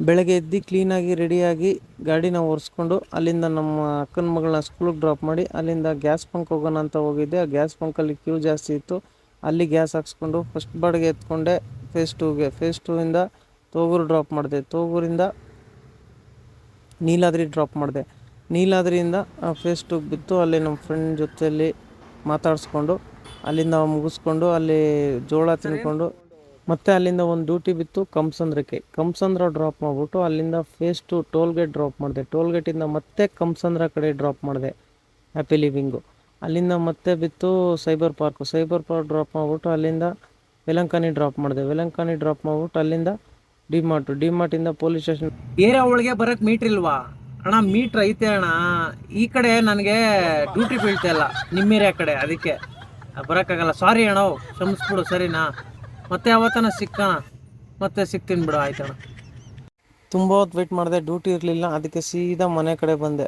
ಬೆಳಗ್ಗೆ ಎದ್ದು ಕ್ಲೀನಾಗಿ ರೆಡಿಯಾಗಿ ಗಾಡಿನ ಒರೆಸ್ಕೊಂಡು ಅಲ್ಲಿಂದ ನಮ್ಮ ಅಕ್ಕನ ಮಗಳನ್ನ ಸ್ಕೂಲಿಗೆ ಡ್ರಾಪ್ ಮಾಡಿ ಅಲ್ಲಿಂದ ಗ್ಯಾಸ್ ಬಂಕ್ ಹೋಗೋಣ ಅಂತ ಹೋಗಿದ್ದೆ. ಆ ಗ್ಯಾಸ್ ಬಂಕಲ್ಲಿ ಕ್ಯೂ ಜಾಸ್ತಿ ಇತ್ತು. ಅಲ್ಲಿ ಗ್ಯಾಸ್ ಹಾಕ್ಸ್ಕೊಂಡು ಫಸ್ಟ್ ಬಾಡಿಗೆ ಎತ್ಕೊಂಡೆ ಫೇಸ್ 2 ಇಂದ ತೋಗೂರು ಡ್ರಾಪ್ ಮಾಡಿದೆ. ತೋಗೂರಿಂದ ನೀಲಾದ್ರಿ ಡ್ರಾಪ್ ಮಾಡಿದೆ. ನೀಲಾದ್ರಿಯಿಂದ ಫೇಸ್ 2 ಬಿತ್ತು. ಅಲ್ಲಿ ನಮ್ಮ ಫ್ರೆಂಡ್ ಜೊತೆಯಲ್ಲಿ ಮಾತಾಡಿಸ್ಕೊಂಡು ಅಲ್ಲಿಂದ ಮುಗಿಸ್ಕೊಂಡು ಅಲ್ಲಿ ಜೋಳ ತಿನ್ಕೊಂಡು ಮತ್ತೆ ಅಲ್ಲಿಂದ ಒಂದು ಡ್ಯೂಟಿ ಬಿತ್ತು ಕಂಸಂದ್ರ ಡ್ರಾಪ್ ಮಾಡಿಬಿಟ್ಟು ಅಲ್ಲಿಂದ ಫೇಸ್ 2 ಟೋಲ್ಗೇಟ್ ಡ್ರಾಪ್ ಮಾಡಿದೆ. ಟೋಲ್ಗೇಟಿಂದ ಮತ್ತೆ ಕಂಸಂದ್ರ ಕಡೆ ಡ್ರಾಪ್ ಮಾಡಿದೆ ಹ್ಯಾಪಿ ಲಿವಿಂಗು. ಅಲ್ಲಿಂದ ಮತ್ತೆ ಬಿತ್ತು ಸೈಬರ್ ಪಾರ್ಕ್ ಡ್ರಾಪ್ ಮಾಡಿಬಿಟ್ಟು ಅಲ್ಲಿಂದ ವೆಲಂಕಾನಿ ಡ್ರಾಪ್ ಮಾಡಿದೆ. ವೆಲಂಕಾನಿ ಡ್ರಾಪ್ ಮಾಡಿಬಿಟ್ಟು ಅಲ್ಲಿಂದ ಡಿಮಾರ್ಟಿಂದ ಪೊಲೀಸ್ ಸ್ಟೇಷನ್. ಏರಿಯಾ ಒಳಗೆ ಬರಕ್ಕೆ ಮೀಟ್ರ್ ಇಲ್ವಾ ಅಣ್ಣ? ಮೀಟ್ರ್ ಐತೆ ಅಣ್ಣ. ಈ ಕಡೆ ನನಗೆ ಡ್ಯೂಟಿ ಬೀಳ್ತಾ ಇಲ್ಲ ನಿಮ್ಮ ಏರಿಯಾ ಕಡೆ, ಅದಕ್ಕೆ ಬರೋಕ್ಕಾಗಲ್ಲ. ಸಾರಿ ಅಣ್ಣ, ಕ್ಷಮಿಸ್ಬಿಡು ಸರಿನಾ? ಮತ್ತೆ ಯಾವತ್ತನ ಸಿಕ್ಕಣ, ಮತ್ತೆ ಸಿಗ್ತೀನಿ ಬಿಡು. ಆಯ್ತಣ್ಣ. ತುಂಬ ಹೊತ್ತು ವೆಯ್ಟ್ ಮಾಡಿದೆ, ಡ್ಯೂಟಿ ಇರಲಿಲ್ಲ. ಅದಕ್ಕೆ ಸೀದಾ ಮನೆ ಕಡೆ ಬಂದೆ.